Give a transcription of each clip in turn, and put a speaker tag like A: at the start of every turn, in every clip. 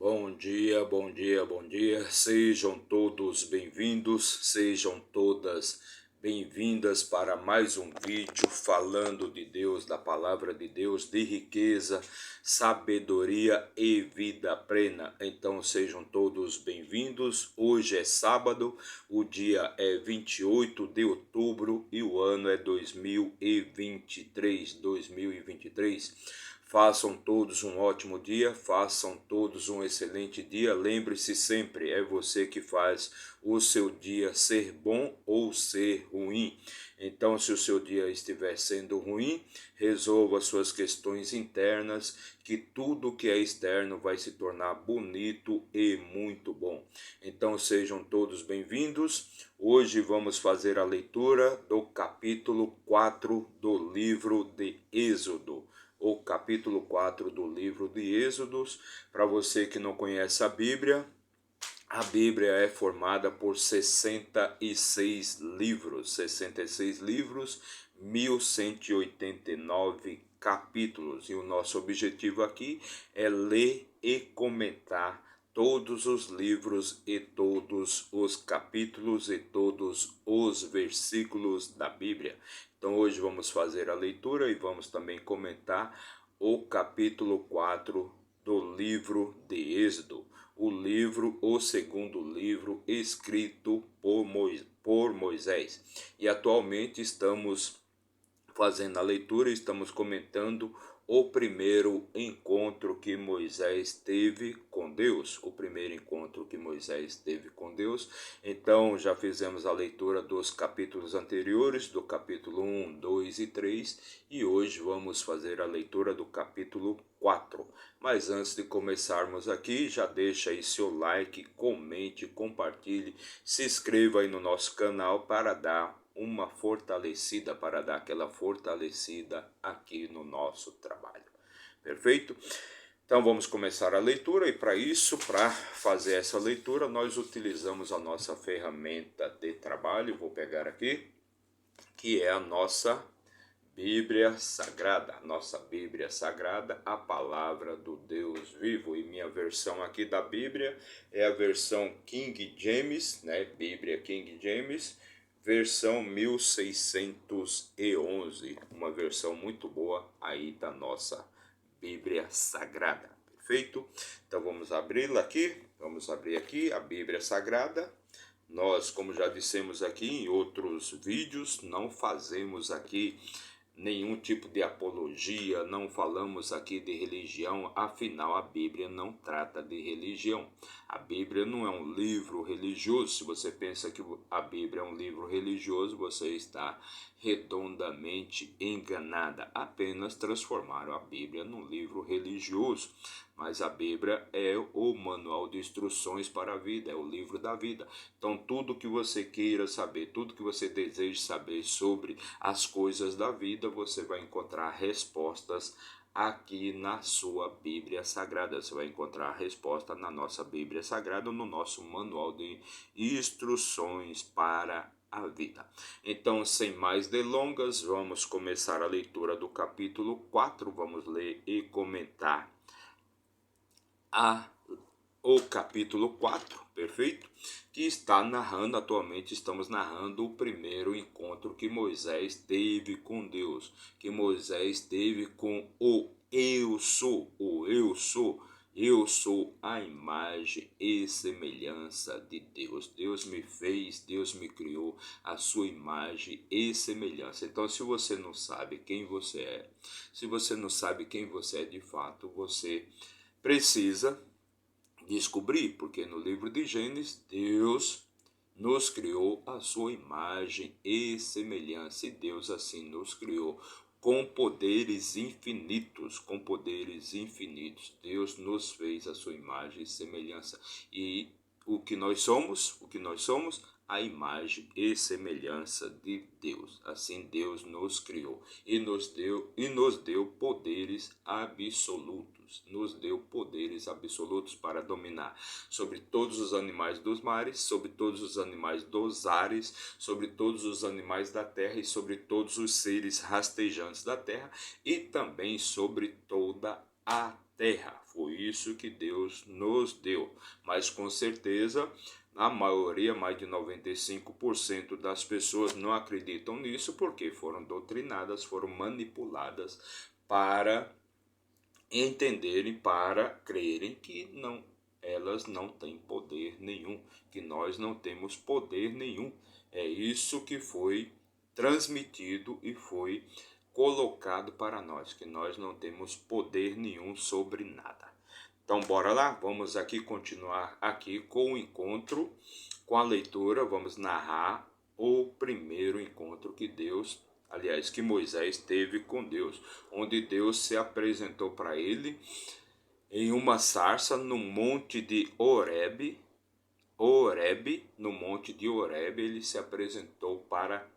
A: Bom dia, bom dia, bom dia. Sejam todos bem-vindos, sejam todas bem-vindas para mais um vídeo falando de Deus, da palavra de Deus, de riqueza, sabedoria e vida plena. Então sejam todos bem-vindos. Hoje é sábado, o dia é 28 de outubro e o ano é 2023. Façam todos um ótimo dia, façam todos um excelente dia. Lembre-se sempre, é você que faz o seu dia ser bom ou ser ruim. Então, se o seu dia estiver sendo ruim, resolva suas questões internas, que tudo que é externo vai se tornar bonito e muito bom. Então, sejam todos bem-vindos. Hoje vamos fazer a leitura do capítulo 4 do livro de Êxodo. O capítulo 4 do livro de Êxodos. Para você que não conhece a Bíblia é formada por 66 livros, 1189 capítulos. E o nosso objetivo aqui é ler e comentar todos os livros e todos os capítulos e todos os versículos da Bíblia. Então hoje vamos fazer a leitura e vamos também comentar o capítulo 4 do livro de Êxodo. O segundo livro escrito por Moisés. E atualmente estamos fazendo a leitura, estamos comentando o primeiro encontro que Moisés teve com Deus, Então, já fizemos a leitura dos capítulos anteriores, do capítulo 1, 2 e 3, e hoje vamos fazer a leitura do capítulo 4. Mas antes de começarmos aqui, já deixa aí seu like, comente, compartilhe, se inscreva aí no nosso canal para dar aquela fortalecida aqui no nosso trabalho. Perfeito? Então vamos começar a leitura e para fazer essa leitura, nós utilizamos a nossa ferramenta de trabalho. Vou pegar aqui, que é a nossa Bíblia Sagrada, a palavra do Deus vivo. E minha versão aqui da Bíblia é a versão King James, né? Bíblia King James, versão 1611, uma versão muito boa aí da nossa Bíblia Sagrada, perfeito? Então vamos abrir aqui a Bíblia Sagrada. Nós, como já dissemos aqui em outros vídeos, não fazemos aqui nenhum tipo de apologia, não falamos aqui de religião, afinal a Bíblia não trata de religião. A Bíblia não é um livro religioso. Se você pensa que a Bíblia é um livro religioso, você está redondamente enganada. Apenas transformaram a Bíblia num livro religioso. Mas a Bíblia é o manual de instruções para a vida, é o livro da vida. Então tudo que você queira saber, tudo que você deseja saber sobre as coisas da vida, você vai encontrar respostas aqui na sua Bíblia Sagrada. Você vai encontrar a resposta na nossa Bíblia Sagrada, no nosso manual de instruções para a vida. Então, sem mais delongas, vamos começar a leitura do capítulo 4. Vamos ler e comentar o capítulo 4, perfeito? Que está narrando, atualmente estamos narrando o primeiro encontro que Moisés teve com Deus, que Moisés teve com o Eu Sou, eu sou a imagem e semelhança de Deus. Deus me fez, Deus me criou a sua imagem e semelhança. Então, se você não sabe quem você é, de fato, você precisa descobrir, porque no livro de Gênesis, Deus nos criou a sua imagem e semelhança, e Deus assim nos criou com poderes infinitos, Deus nos fez a sua imagem e semelhança. E o que nós somos? A imagem e semelhança de Deus. Assim Deus nos criou e nos deu poderes absolutos. Para dominar sobre todos os animais dos mares, sobre todos os animais dos ares, sobre todos os animais da terra e sobre todos os seres rastejantes da terra, e também sobre toda a terra. Foi isso que Deus nos deu. Mas com certeza, a maioria, mais de 95% das pessoas não acreditam nisso porque foram doutrinadas, foram manipuladas para entenderem, para crerem que não, elas não têm poder nenhum, que nós não temos poder nenhum. É isso que foi transmitido e foi colocado para nós, que nós não temos poder nenhum sobre nada. Então bora lá, vamos aqui continuar aqui com o encontro, com a leitura, vamos narrar o primeiro encontro que que Moisés teve com Deus, onde Deus se apresentou para ele em uma sarça no monte de Horebe. No monte de Horebe, ele se apresentou para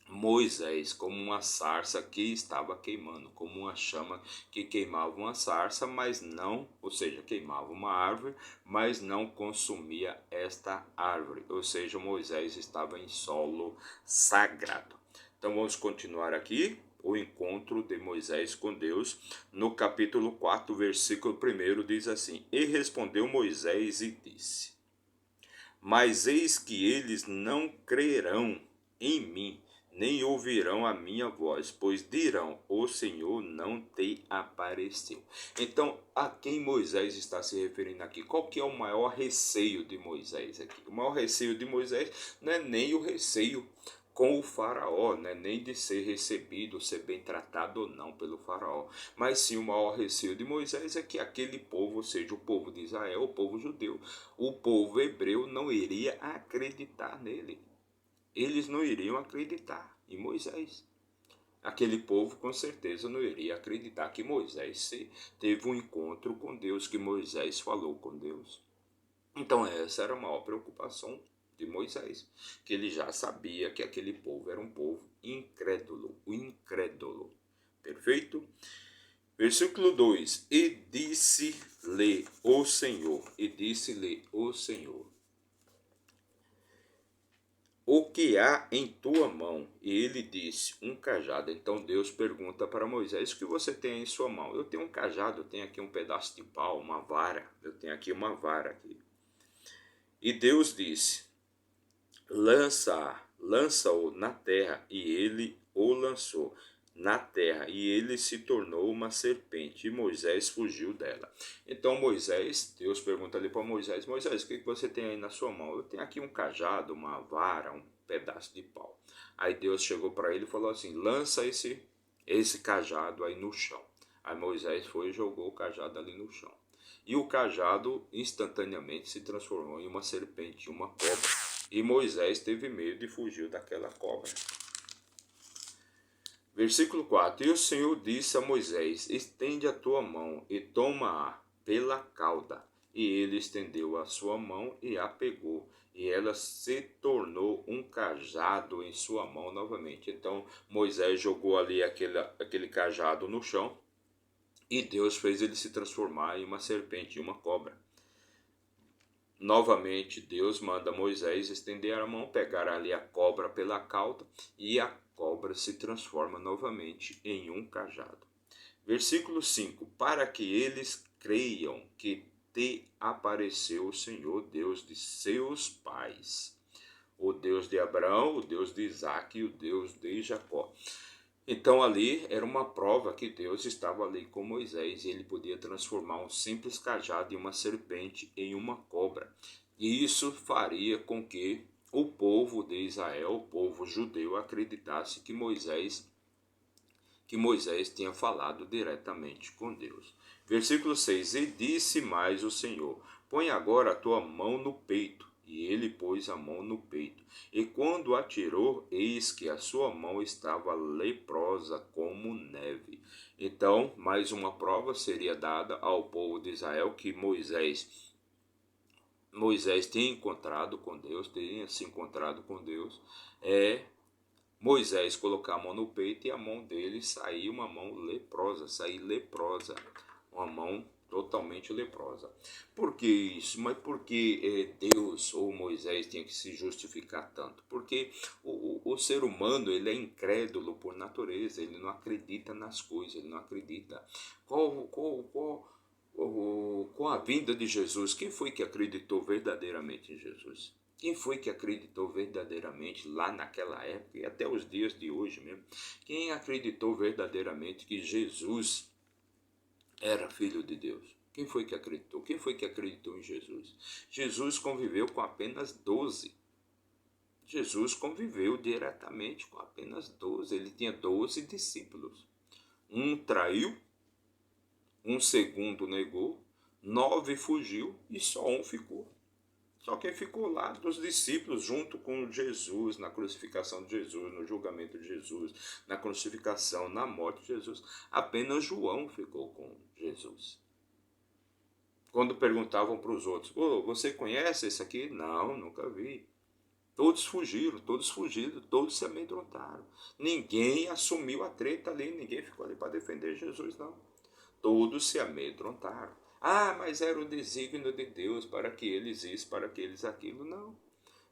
A: Moisés como uma sarça que estava queimando, como uma chama que queimava uma sarça, mas não, ou seja, queimava uma árvore, mas não consumia esta árvore, ou seja, Moisés estava em solo sagrado. Então vamos continuar aqui o encontro de Moisés com Deus. No capítulo 4, versículo 1 diz assim: E respondeu Moisés e disse: Mas eis que eles não crerão em mim, nem ouvirão a minha voz, pois dirão: o Senhor não te apareceu. Então, a quem Moisés está se referindo aqui? Qual que é o maior receio de Moisés aqui? O maior receio de Moisés não é nem o receio com o faraó, né? Nem de ser recebido, ser bem tratado ou não pelo faraó, mas sim o maior receio de Moisés é que aquele povo, ou seja, o povo de Israel, o povo judeu, o povo hebreu não iria acreditar nele. Eles não iriam acreditar em Moisés. Aquele povo com certeza não iria acreditar que Moisés teve um encontro com Deus, que Moisés falou com Deus. Então essa era a maior preocupação de Moisés, que ele já sabia que aquele povo era um povo incrédulo, o incrédulo. Perfeito? Versículo 2: E disse-lhe o Senhor, o que há em tua mão? E ele disse: um cajado. Então Deus pergunta para Moisés: o que você tem em sua mão? Eu tenho um cajado, eu tenho aqui um pedaço de pau, uma vara. Eu tenho aqui uma vara aqui. E Deus disse: lança-o na terra. E ele o lançou na terra, e ele se tornou uma serpente, e Moisés fugiu dela. Então Deus pergunta ali para Moisés: Moisés, o que você tem aí na sua mão? Eu tenho aqui um cajado, uma vara, um pedaço de pau. Aí Deus chegou para ele e falou assim: lança esse cajado aí no chão. Aí Moisés foi e jogou o cajado ali no chão. E o cajado instantaneamente se transformou em uma serpente, uma cobra. E Moisés teve medo e fugiu daquela cobra. Versículo 4: E o Senhor disse a Moisés: estende a tua mão e toma-a pela cauda. E ele estendeu a sua mão e a pegou, e ela se tornou um cajado em sua mão novamente. Então Moisés jogou ali aquele cajado no chão, e Deus fez ele se transformar em uma serpente, em uma cobra. Novamente Deus manda Moisés estender a mão, pegar ali a cobra pela cauda, e a cobra se transforma novamente em um cajado. Versículo 5: para que eles creiam que te apareceu o Senhor, Deus de seus pais, o Deus de Abraão, o Deus de Isaque e o Deus de Jacó. Então ali era uma prova que Deus estava ali com Moisés, e ele podia transformar um simples cajado e uma serpente em uma cobra. E isso faria com que o povo de Israel, o povo judeu, acreditasse que Moisés tinha falado diretamente com Deus. Versículo 6: E disse mais o Senhor: põe agora a tua mão no peito. E ele pôs a mão no peito. E quando atirou, eis que a sua mão estava leprosa como neve. Então, mais uma prova seria dada ao povo de Israel que Moisés tinha encontrado com Deus, tinha se encontrado com Deus. Moisés colocar a mão no peito e a mão dele sair uma mão leprosa, uma mão totalmente leprosa. Por que isso? Mas por que Deus ou Moisés tinha que se justificar tanto? Porque o ser humano, ele é incrédulo por natureza, ele não acredita nas coisas, ele não acredita. Com a vinda de Jesus, quem foi que acreditou verdadeiramente em Jesus? Quem foi que acreditou verdadeiramente lá naquela época e até os dias de hoje mesmo? Quem acreditou verdadeiramente que Jesus era filho de Deus? Quem foi que acreditou? Quem foi que acreditou em Jesus? Jesus conviveu com apenas 12. Jesus conviveu diretamente com apenas 12. Ele tinha 12 discípulos. Um traiu, um segundo negou, 9 fugiu e só um ficou. Só quem ficou lá dos discípulos junto com Jesus, na crucificação de Jesus, no julgamento de Jesus, na crucificação, na morte de Jesus, apenas João ficou com Jesus. Quando perguntavam para os outros, você conhece esse aqui? Não, nunca vi. Todos fugiram, todos se amedrontaram. Ninguém assumiu a treta ali, ninguém ficou ali para defender Jesus, não. Todos se amedrontaram. Ah, mas era o desígnio de Deus para que eles isso, para que eles aquilo. Não.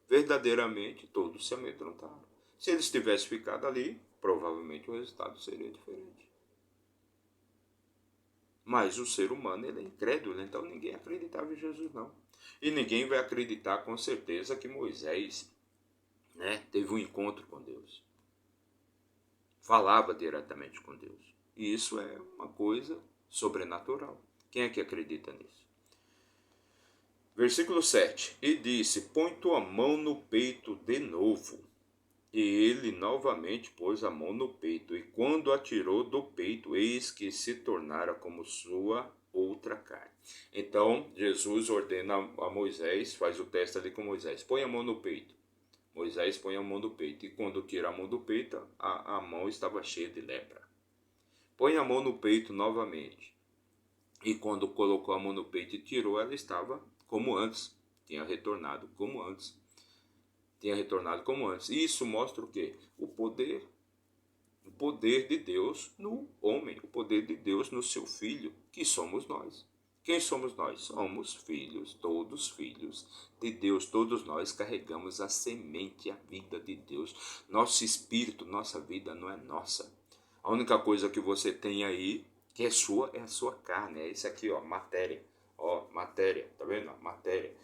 A: Verdadeiramente, todos se amedrontaram. Se eles tivessem ficado ali, provavelmente o resultado seria diferente. Mas o ser humano, ele é incrédulo, então ninguém acreditava em Jesus, não. E ninguém vai acreditar com certeza que Moisés, teve um encontro com Deus. Falava diretamente com Deus. E isso é uma coisa sobrenatural. Quem é que acredita nisso? Versículo 7. E disse, põe tua mão no peito de novo. E ele novamente pôs a mão no peito, e quando atirou do peito, eis que se tornara como sua outra carne. Então, Jesus ordena a Moisés, faz o teste ali com Moisés, põe a mão no peito. Moisés põe a mão no peito, e quando tira a mão do peito, a mão estava cheia de lepra. Põe a mão no peito novamente. E quando colocou a mão no peito e tirou, ela estava como antes. Tinha retornado como antes. E isso mostra o quê? O poder de Deus no homem, o poder de Deus no seu filho, que somos nós. Quem somos nós? Somos filhos, todos filhos de Deus. Todos nós carregamos a semente, a vida de Deus. Nosso espírito, nossa vida não é nossa. A única coisa que você tem aí, que é sua, é a sua carne. É isso aqui, ó, matéria. Ó, matéria, tá vendo? Matéria.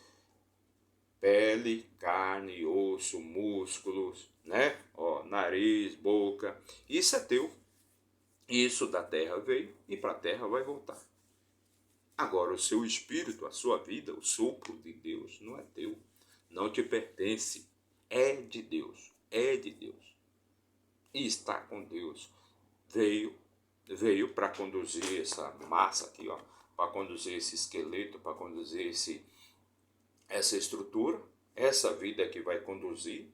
A: Pele, carne, osso, músculos, né? Ó, nariz, boca. Isso é teu. Isso da terra veio e para a terra vai voltar. Agora, o seu espírito, a sua vida, o sopro de Deus não é teu. Não te pertence. É de Deus. É de Deus. E está com Deus. Veio para conduzir essa massa aqui, ó, para conduzir esse esqueleto, para conduzir essa estrutura, essa vida que vai conduzir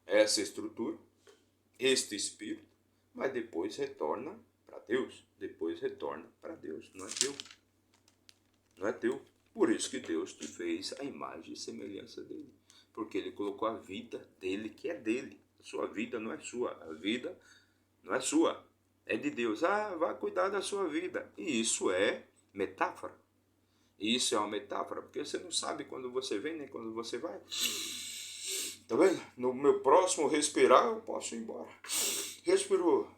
A: essa estrutura, este espírito, mas depois retorna para Deus. Depois retorna para Deus. Não é teu. Não é teu. Por isso que Deus te fez a imagem e semelhança dele. Porque ele colocou a vida dele, que é dele. A sua vida não é sua. A vida não é sua. É de Deus. Ah, vai cuidar da sua vida. E isso é metáfora. Isso é uma metáfora, porque você não sabe quando você vem, nem quando você vai. Tá vendo? No meu próximo respirar, eu posso ir embora. Respirou.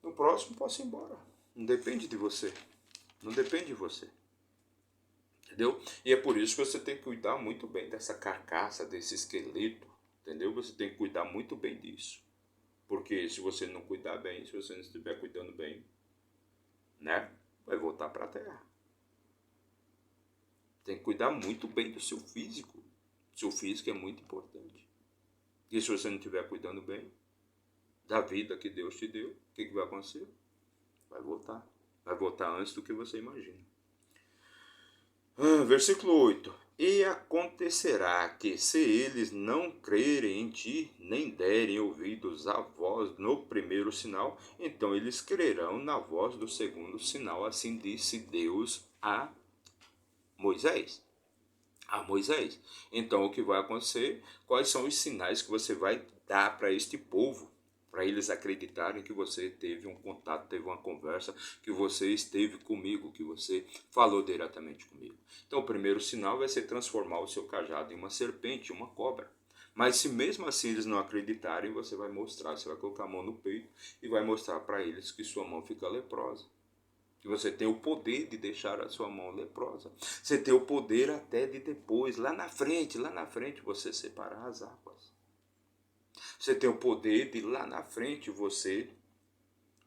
A: No próximo, posso ir embora. Não depende de você. Não depende de você. Entendeu? E é por isso que você tem que cuidar muito bem dessa carcaça, desse esqueleto. Entendeu? Você tem que cuidar muito bem disso. Porque se você não cuidar bem, se você não estiver cuidando bem, vai voltar para a terra. Tem que cuidar muito bem do seu físico. O seu físico é muito importante. E se você não estiver cuidando bem da vida que Deus te deu, o que vai acontecer? Vai voltar. Vai voltar antes do que você imagina. Versículo 8. E acontecerá que se eles não crerem em ti, nem derem ouvidos à voz no primeiro sinal, então eles crerão na voz do segundo sinal. Assim disse Deus a Moisés. Então o que vai acontecer? Quais são os sinais que você vai dar para este povo? para eles acreditarem que você teve um contato, teve uma conversa, que você esteve comigo, que você falou diretamente comigo. Então o primeiro sinal vai ser transformar o seu cajado em uma serpente, uma cobra. Mas se mesmo assim eles não acreditarem, você vai mostrar, você vai colocar a mão no peito e vai mostrar para eles que sua mão fica leprosa. Que você tem o poder de deixar a sua mão leprosa. Você tem o poder até de depois, lá na frente, você separar as águas. Você tem o poder de lá na frente você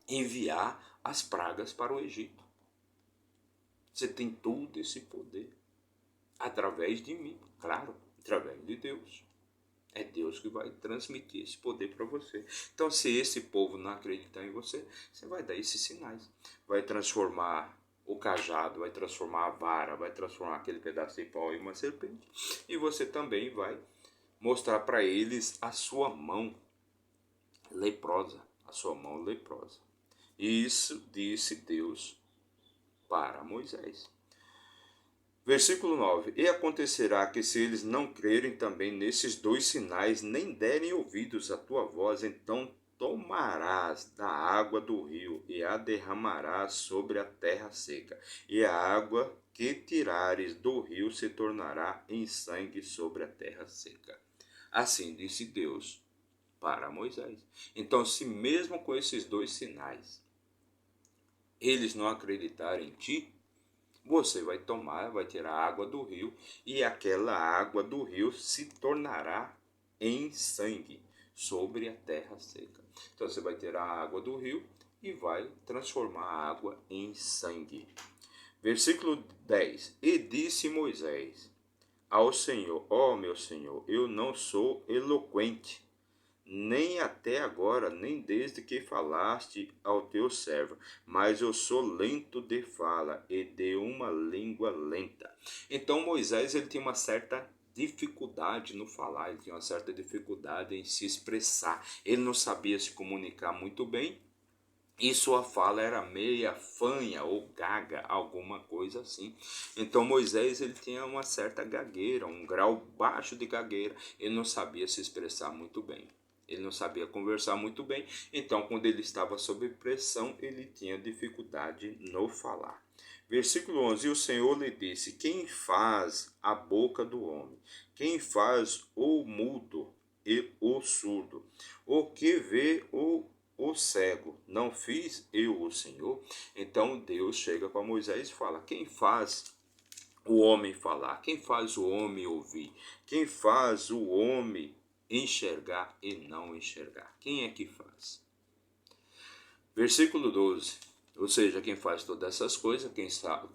A: enviar as pragas para o Egito. Você tem todo esse poder. Através de mim, claro, através de Deus. É Deus que vai transmitir esse poder para você. Então, se esse povo não acreditar em você, você vai dar esses sinais. Vai transformar o cajado, vai transformar a vara, vai transformar aquele pedaço de pau em uma serpente. E você também vai mostrar para eles a sua mão leprosa. A sua mão leprosa. Isso disse Deus para Moisés. Versículo 9: E acontecerá que se eles não crerem também nesses dois sinais, nem derem ouvidos à tua voz, então tomarás da água do rio e a derramarás sobre a terra seca, e a água que tirares do rio se tornará em sangue sobre a terra seca. Assim disse Deus para Moisés. Então, se mesmo com esses dois sinais eles não acreditarem em ti, você vai tomar, vai tirar a água do rio e aquela água do rio se tornará em sangue sobre a terra seca. Então você vai tirar a água do rio e vai transformar a água em sangue. Versículo 10: E disse Moisés ao Senhor: Ó meu Senhor, eu não sou eloquente, nem até agora, nem desde que falaste ao teu servo, mas eu sou lento de fala e de uma língua lenta. Então Moisés ele tinha uma certa dificuldade no falar, ele tinha uma certa dificuldade em se expressar, ele não sabia se comunicar muito bem, e sua fala era meia fanha ou gaga, alguma coisa assim. Então Moisés ele tinha uma certa gagueira, um grau baixo de gagueira, ele não sabia se expressar muito bem. Ele não sabia conversar muito bem, então quando ele estava sob pressão, ele tinha dificuldade no falar. Versículo 11: E o Senhor lhe disse: Quem faz a boca do homem? Quem faz o mudo e o surdo? O que vê o cego? Não fiz eu o Senhor? Então Deus chega para Moisés e fala: Quem faz o homem falar? Quem faz o homem ouvir? Quem faz o homem enxergar e não enxergar? Quem é que faz? Versículo 12. Ou seja, quem faz todas essas coisas, quem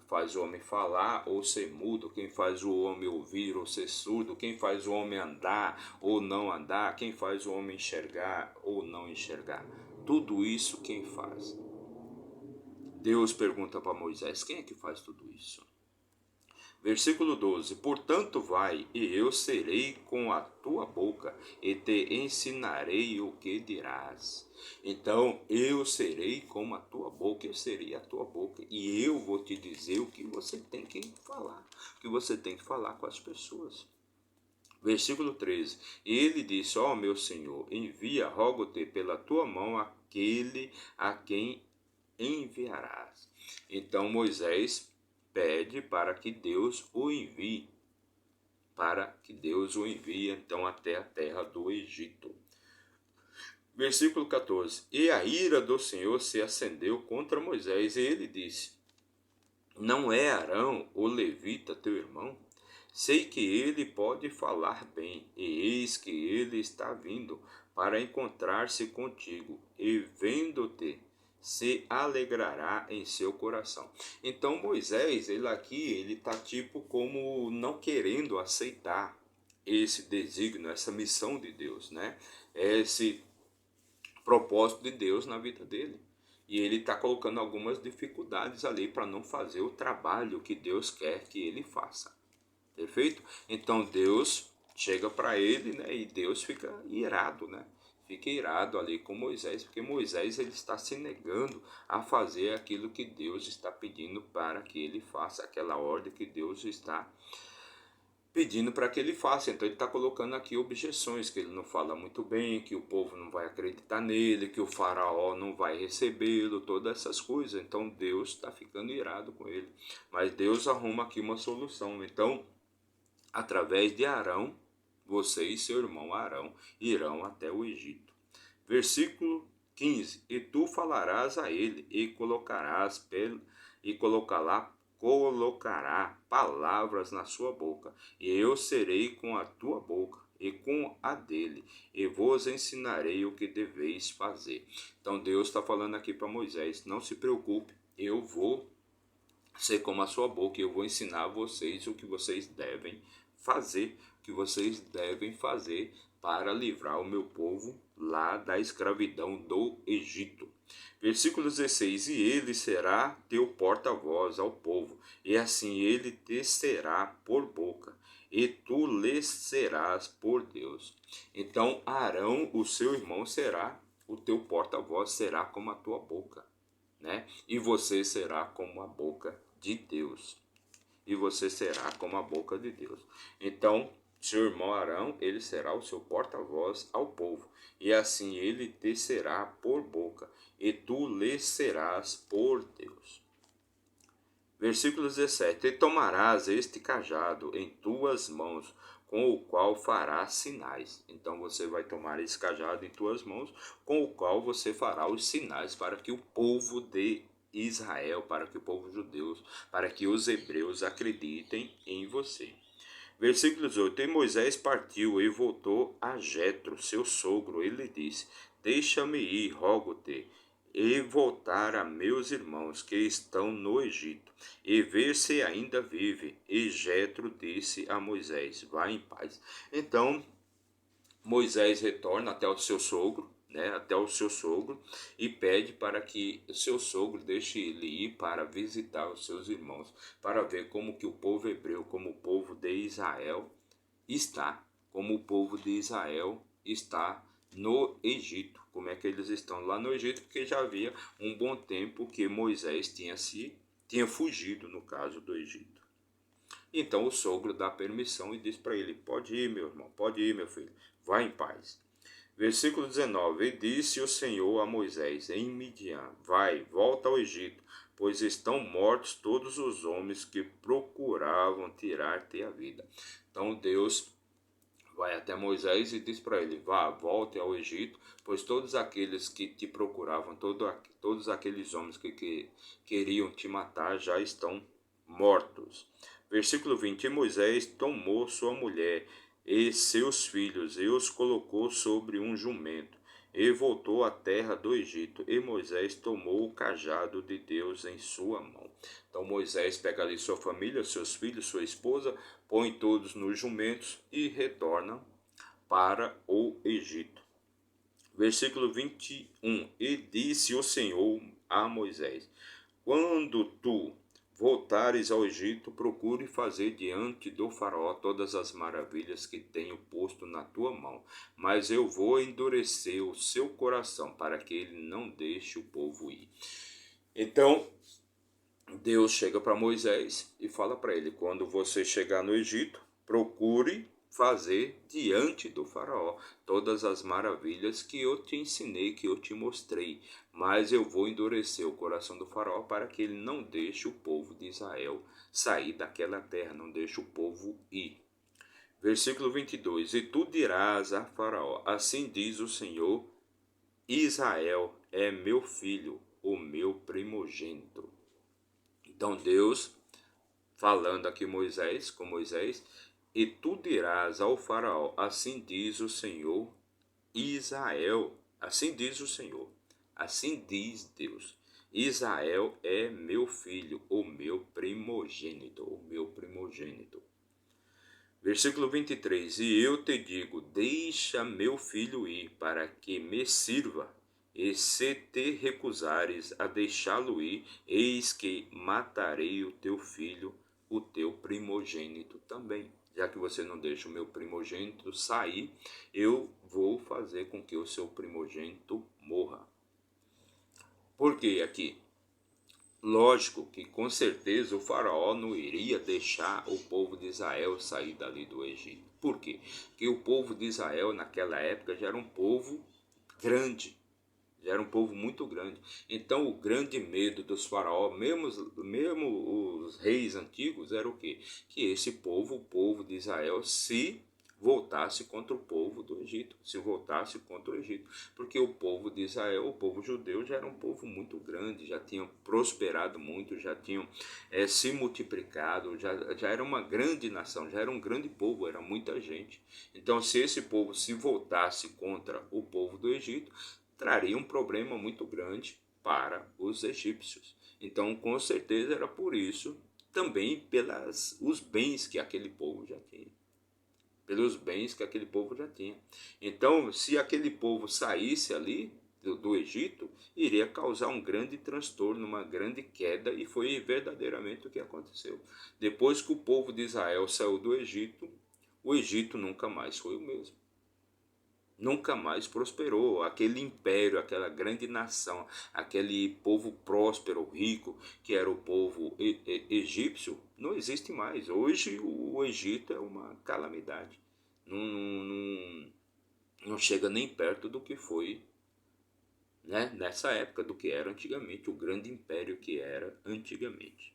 A: faz o homem falar ou ser mudo, quem faz o homem ouvir ou ser surdo, quem faz o homem andar ou não andar, quem faz o homem enxergar ou não enxergar. Tudo isso quem faz? Deus pergunta para Moisés: quem é que faz tudo isso? Versículo 12: Portanto vai, e eu serei com a tua boca, e te ensinarei o que dirás. Então eu serei como a tua boca, eu serei a tua boca, e eu vou te dizer o que você tem que falar, o que você tem que falar com as pessoas. Versículo 13: Ele disse: Ó meu Senhor, envia, rogo-te pela tua mão aquele a quem enviarás. Então Moisés pede para que Deus o envie, então até a terra do Egito. Versículo 14: E a ira do Senhor se acendeu contra Moisés, e ele disse: Não é Arão, o levita, teu irmão? Sei que ele pode falar bem, e eis que ele está vindo para encontrar-se contigo, e vendo-te, se alegrará em seu coração. Então Moisés, ele está tipo como não querendo aceitar esse desígnio, essa missão de Deus, né? Esse propósito de Deus na vida dele. E ele está colocando algumas dificuldades ali para não fazer o trabalho que Deus quer que ele faça. Perfeito? Então Deus chega para ele, né? E Deus fica irado, né? Fica irado ali com Moisés, porque Moisés ele está se negando a fazer aquilo que Deus está pedindo para que ele faça, aquela ordem que Deus está pedindo para que ele faça. Então ele está colocando aqui objeções, que ele não fala muito bem, que o povo não vai acreditar nele, que o faraó não vai recebê-lo, todas essas coisas. Então Deus está ficando irado com ele. Mas Deus arruma aqui uma solução. Então, através de Arão, você e seu irmão Arão irão até o Egito. Versículo 15: E tu falarás a ele, e colocará palavras na sua boca, e eu serei com a tua boca e com a dele, e vos ensinarei o que deveis fazer. Então Deus está falando aqui para Moisés: não se preocupe, eu vou ser como a sua boca, e eu vou ensinar a vocês o que vocês devem fazer, para livrar o meu povo lá da escravidão do Egito. Versículo 16: E ele será teu porta-voz ao povo, e assim ele te será por boca, e tu lhe serás por Deus. Então Arão, o seu irmão, será o teu porta-voz, será como a tua boca, né? E você será como a boca de Deus. E você será como a boca de Deus. Então, seu irmão Arão, ele será o seu porta-voz ao povo, e assim ele te será por boca, e tu lhe serás por Deus. Versículo 17: E tomarás este cajado em tuas mãos, com o qual farás sinais. Então você vai tomar esse cajado em tuas mãos, com o qual você fará os sinais para que o povo de Israel, para que o povo judeu, para que os hebreus acreditem em você. Versículo 18: E Moisés partiu e voltou a Jetro, seu sogro, e lhe disse: Deixa-me ir, rogo-te, e voltar a meus irmãos que estão no Egito, e ver se ainda vive. E Jetro disse a Moisés: Vá em paz. Então Moisés retorna até o seu sogro, e pede para que o seu sogro deixe ele ir para visitar os seus irmãos, para ver como que o povo hebreu, como o povo de Israel está, como o povo de Israel está no Egito, como é que eles estão lá no Egito, porque já havia um bom tempo que Moisés tinha fugido, no caso, do Egito. Então o sogro dá permissão e diz para ele: Pode ir, meu irmão, pode ir, meu filho, vá em paz. Versículo 19: E disse o Senhor a Moisés em Midian: Vai, volta ao Egito, pois estão mortos todos os homens que procuravam tirar-te a vida. Então Deus vai até Moisés e diz para ele: Vá, volte ao Egito, pois todos aqueles que te procuravam, todos aqueles homens que queriam te matar já estão mortos. Versículo 20: E Moisés tomou sua mulher e seus filhos e os colocou sobre um jumento, e voltou à terra do Egito. E Moisés tomou o cajado de Deus em sua mão. Então Moisés pega ali sua família, seus filhos, sua esposa, põe todos nos jumentos e retorna para o Egito. Versículo 21: E disse o Senhor a Moisés: Quando tu voltares ao Egito, procure fazer diante do faraó todas as maravilhas que tenho posto na tua mão, mas eu vou endurecer o seu coração para que ele não deixe o povo ir. Então Deus chega para Moisés e fala para ele: quando você chegar no Egito, procure fazer diante do faraó todas as maravilhas que eu te ensinei, que eu te mostrei, mas eu vou endurecer o coração do faraó para que ele não deixe o povo de Israel sair daquela terra, não deixe o povo ir. Versículo 22: E tu dirás a faraó: Assim diz o Senhor, Israel é meu filho, o meu primogênito. Então Deus, falando aqui com Moisés: E tu dirás ao faraó: Assim diz o Senhor, Israel, assim diz o Senhor, assim diz Deus, Israel é meu filho, o meu primogênito, o meu primogênito. Versículo 23: E eu te digo: Deixa meu filho ir, para que me sirva. E se te recusares a deixá-lo ir, eis que matarei o teu filho, o teu primogênito também. Já que você não deixa o meu primogênito sair, eu vou fazer com que o seu primogênito morra. Por que aqui? Lógico que com certeza o faraó não iria deixar o povo de Israel sair dali do Egito. Por quê? Porque o povo de Israel naquela época já era um povo grande, já era um povo muito grande. Então o grande medo dos faraós, mesmo os reis antigos, era o quê? Que esse povo, o povo de Israel, se voltasse contra o povo do Egito, se voltasse contra o Egito, porque o povo de Israel, o povo judeu, já era um povo muito grande, já tinham prosperado muito, já tinham se multiplicado, já era uma grande nação, já era um grande povo, era muita gente. Então, se esse povo se voltasse contra o povo do Egito, traria um problema muito grande para os egípcios. Então, com certeza era por isso, também pelos os bens que aquele povo já tinha. Pelos bens que aquele povo já tinha. Então, se aquele povo saísse ali do Egito, iria causar um grande transtorno, uma grande queda, e foi verdadeiramente o que aconteceu. Depois que o povo de Israel saiu do Egito, o Egito nunca mais foi o mesmo. Nunca mais prosperou. Aquele império, aquela grande nação, aquele povo próspero, rico, que era o povo egípcio, não existe mais. Hoje o Egito é uma calamidade. Não chega nem perto do que foi, né, nessa época, do que era antigamente, o grande império que era antigamente.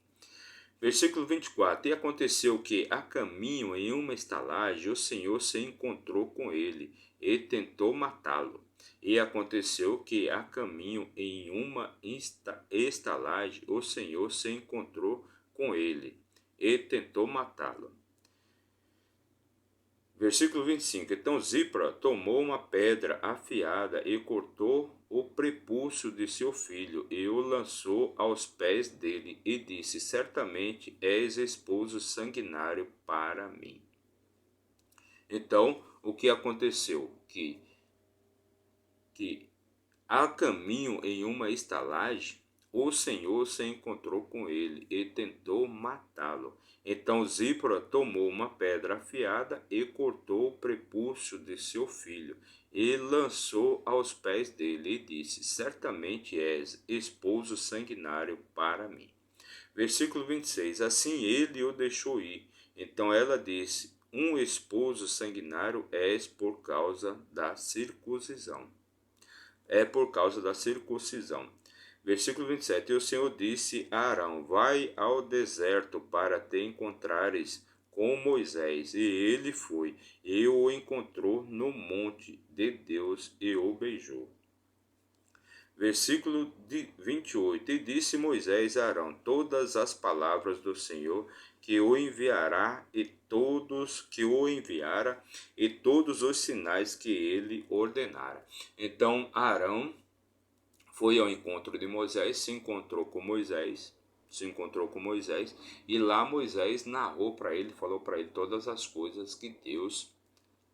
A: Versículo 24: E aconteceu que, a caminho em uma estalagem, o Senhor se encontrou com ele e tentou matá-lo. E aconteceu que, a caminho em uma estalagem, o Senhor se encontrou com ele e tentou matá-lo. Versículo 25: Então Zipra tomou uma pedra afiada e cortou o prepúcio de seu filho e o lançou aos pés dele e disse: Certamente és esposo sanguinário para mim. Então, o que aconteceu? Que a caminho em uma estalagem, o Senhor se encontrou com ele e tentou matá-lo. Então Zípora tomou uma pedra afiada e cortou o prepúcio de seu filho e lançou aos pés dele e disse: Certamente és esposo sanguinário para mim. Versículo 26: Assim ele o deixou ir. Então ela disse: Um esposo sanguinário és por causa da circuncisão. É por causa da circuncisão. Versículo 27. E o Senhor disse a Arão: Vai ao deserto para te encontrares com Moisés. E ele foi, e o encontrou no monte de Deus e o beijou. Versículo 28. E disse Moisés a Arão todas as palavras do Senhor que o enviará e todos os sinais que ele ordenara. Então Arão foi ao encontro de Moisés, se encontrou com Moisés, e lá Moisés narrou para ele, falou para ele todas as coisas que Deus,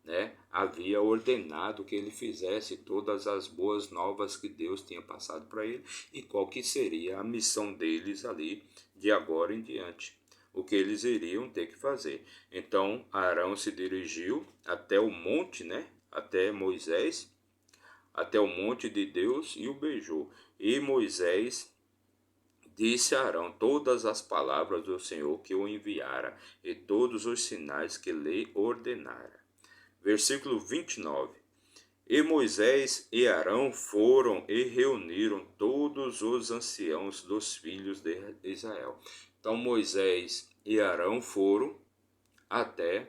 A: né, havia ordenado que ele fizesse, todas as boas novas que Deus tinha passado para ele e qual que seria a missão deles ali de agora em diante, o que eles iriam ter que fazer. Então Arão se dirigiu até o monte, né, até Moisés, até o monte de Deus e o beijou. E Moisés disse a Arão todas as palavras do Senhor que o enviara e todos os sinais que lhe ordenara. Versículo 29. E Moisés e Arão foram e reuniram todos os anciãos dos filhos de Israel. Então Moisés e Arão foram até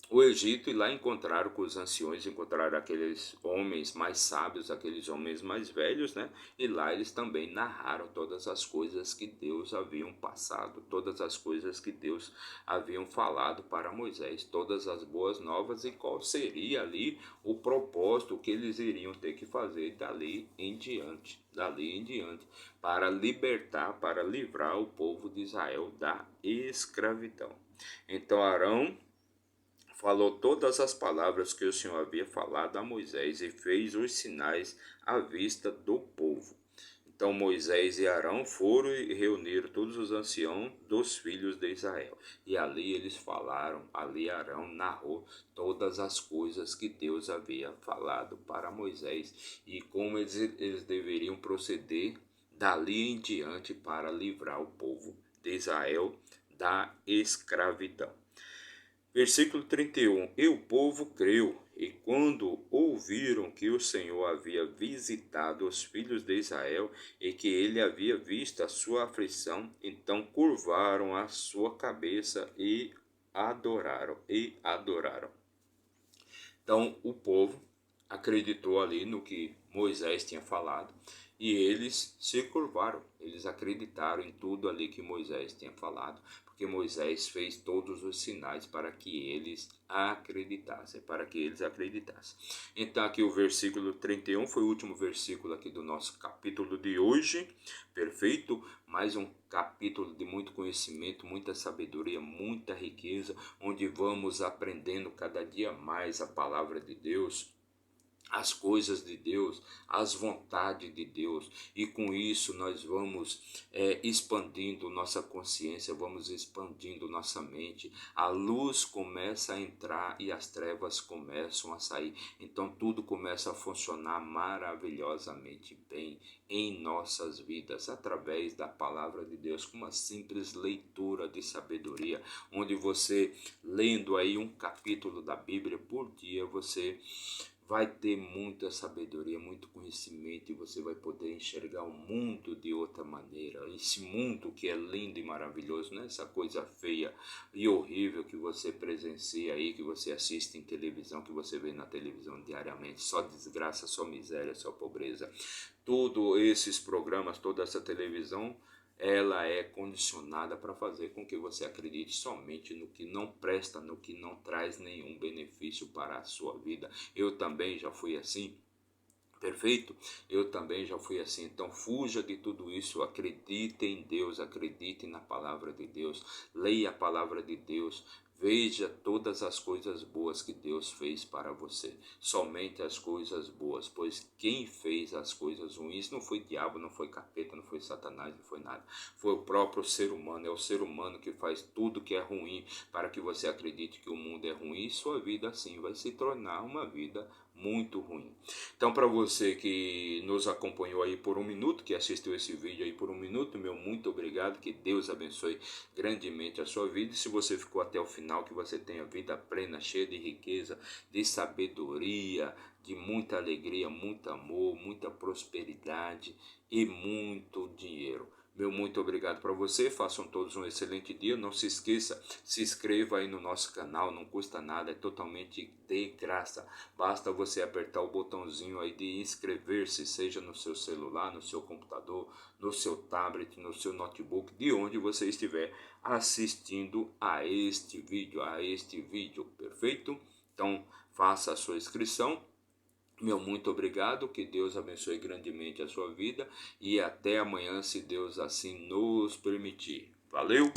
A: o Egito, e lá encontraram com os anciões, encontraram aqueles homens mais sábios, aqueles homens mais velhos, né? E lá eles também narraram todas as coisas que Deus haviam passado, todas as coisas que Deus haviam falado para Moisés, todas as boas novas e qual seria ali o propósito que eles iriam ter que fazer dali em diante, para libertar, para livrar o povo de Israel da escravidão. Então Arão falou todas as palavras que o Senhor havia falado a Moisés e fez os sinais à vista do povo. Então Moisés e Arão foram e reuniram todos os anciãos dos filhos de Israel. E ali eles falaram, ali Arão narrou todas as coisas que Deus havia falado para Moisés e como eles deveriam proceder dali em diante para livrar o povo de Israel da escravidão. Versículo 31. E o povo creu, e quando ouviram que o Senhor havia visitado os filhos de Israel e que ele havia visto a sua aflição, então curvaram a sua cabeça e adoraram. Então o povo acreditou ali no que Moisés tinha falado e eles se curvaram, eles acreditaram em tudo ali que Moisés tinha falado, porque Moisés fez todos os sinais para que eles acreditassem, Então aqui o versículo 31 foi o último versículo aqui do nosso capítulo de hoje, perfeito? Mais um capítulo de muito conhecimento, muita sabedoria, muita riqueza, onde vamos aprendendo cada dia mais a palavra de Deus, as coisas de Deus, as vontades de Deus, e com isso nós vamos expandindo nossa consciência, vamos expandindo nossa mente, a luz começa a entrar e as trevas começam a sair, então tudo começa a funcionar maravilhosamente bem em nossas vidas, através da palavra de Deus, com uma simples leitura de sabedoria, onde você, lendo aí um capítulo da Bíblia por dia, você vai ter muita sabedoria, muito conhecimento, e você vai poder enxergar o mundo de outra maneira. Esse mundo que é lindo e maravilhoso, não é essa coisa feia e horrível que você presencia aí, que você assiste em televisão, que você vê na televisão diariamente. Só desgraça, só miséria, só pobreza. Todos esses programas, toda essa televisão, ela é condicionada para fazer com que você acredite somente no que não presta, no que não traz nenhum benefício para a sua vida. Eu também já fui assim, perfeito? Eu também já fui assim. Então fuja de tudo isso, acredite em Deus, acredite na palavra de Deus, leia a palavra de Deus, veja todas as coisas boas que Deus fez para você, somente as coisas boas, pois quem fez as coisas ruins não foi diabo, não foi capeta, não foi Satanás, não foi nada, foi o próprio ser humano. É o ser humano que faz tudo que é ruim para que você acredite que o mundo é ruim, e sua vida assim vai se tornar uma vida muito ruim. Então, para você que nos acompanhou aí por um minuto, que assistiu esse vídeo aí por um minuto, meu muito obrigado, que Deus abençoe grandemente a sua vida. E se você ficou até o final, que você tenha vida plena, cheia de riqueza, de sabedoria, de muita alegria, muito amor, muita prosperidade e muito dinheiro. Meu muito obrigado para você, façam todos um excelente dia, não se esqueça, se inscreva aí no nosso canal, não custa nada, é totalmente de graça, basta você apertar o botãozinho aí de inscrever-se, seja no seu celular, no seu computador, no seu tablet, no seu notebook, de onde você estiver assistindo a este vídeo, perfeito? Então faça a sua inscrição. Meu muito obrigado, que Deus abençoe grandemente a sua vida e até amanhã, se Deus assim nos permitir. Valeu!